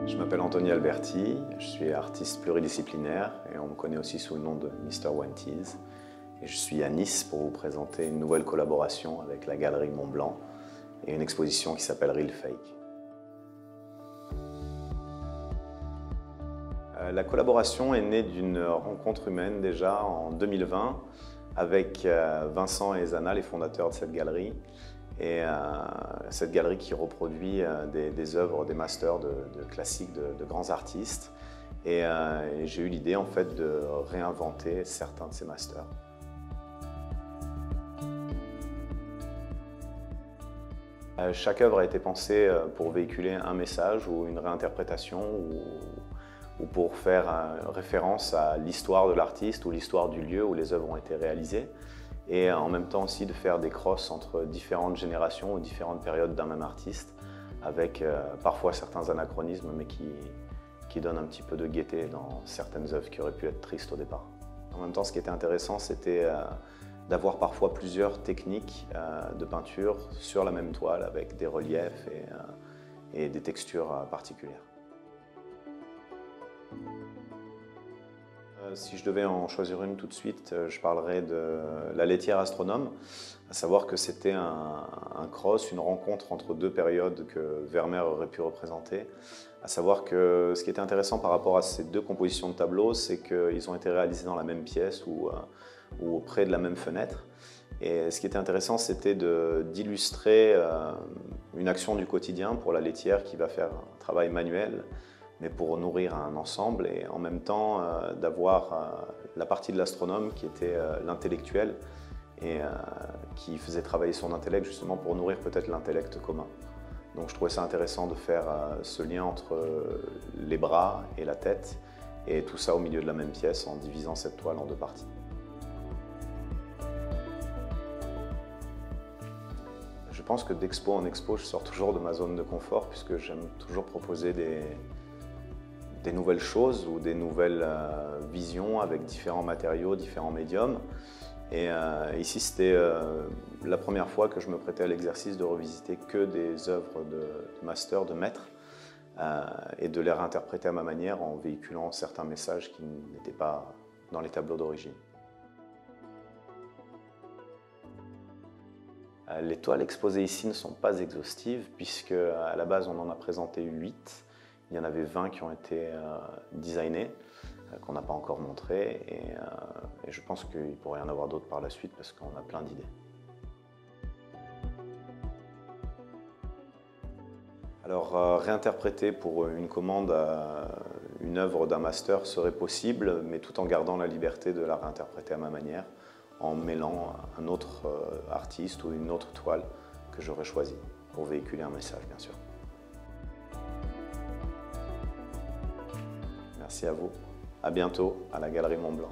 Je m'appelle Anthony Alberti, je suis artiste pluridisciplinaire et on me connaît aussi sous le nom de Mr. Wanties. Et je suis à Nice pour vous présenter une nouvelle collaboration avec la Galerie Montblanc et une exposition qui s'appelle Real Fake. La collaboration est née d'une rencontre humaine déjà en 2020 avec Vincent et Zana, les fondateurs de cette galerie. Et cette galerie qui reproduit des œuvres, des masters de classiques de grands artistes. Et j'ai eu l'idée en fait de réinventer certains de ces masters. Chaque œuvre a été pensée pour véhiculer un message ou une réinterprétation ou pour faire référence à l'histoire de l'artiste ou l'histoire du lieu où les œuvres ont été réalisées. Et en même temps aussi de faire des crosses entre différentes générations ou différentes périodes d'un même artiste, avec parfois certains anachronismes, mais qui donnent un petit peu de gaieté dans certaines œuvres qui auraient pu être tristes au départ. En même temps, ce qui était intéressant, c'était d'avoir parfois plusieurs techniques de peinture sur la même toile, avec des reliefs et des textures particulières. Si je devais en choisir une tout de suite, je parlerais de La laitière astronome, à savoir que c'était un cross, une rencontre entre deux périodes que Vermeer aurait pu représenter. À savoir que ce qui était intéressant par rapport à ces deux compositions de tableaux, c'est qu'ils ont été réalisés dans la même pièce ou auprès de la même fenêtre. Et ce qui était intéressant, c'était d'illustrer une action du quotidien pour la laitière qui va faire un travail manuel, mais pour nourrir un ensemble, et en même temps d'avoir la partie de l'astronome qui était l'intellectuel et qui faisait travailler son intellect justement pour nourrir peut-être l'intellect commun. Donc je trouvais ça intéressant de faire ce lien entre les bras et la tête, et tout ça au milieu de la même pièce en divisant cette toile en deux parties. Je pense que d'expo en expo, je sors toujours de ma zone de confort puisque j'aime toujours proposer des nouvelles choses ou des nouvelles visions avec différents matériaux, différents médiums. Et ici, c'était la première fois que je me prêtais à l'exercice de revisiter que des œuvres de master, de maître, et de les réinterpréter à ma manière en véhiculant certains messages qui n'étaient pas dans les tableaux d'origine. Les toiles exposées ici ne sont pas exhaustives puisque à la base on en a présenté 8. Il y en avait 20 qui ont été designés, qu'on n'a pas encore montrés, et je pense qu'il pourrait y en avoir d'autres par la suite parce qu'on a plein d'idées. Alors réinterpréter pour une commande une œuvre d'un master serait possible, mais tout en gardant la liberté de la réinterpréter à ma manière, en mêlant un autre artiste ou une autre toile que j'aurais choisi pour véhiculer un message, bien sûr. Merci à vous. À bientôt à la Galerie Montblanc.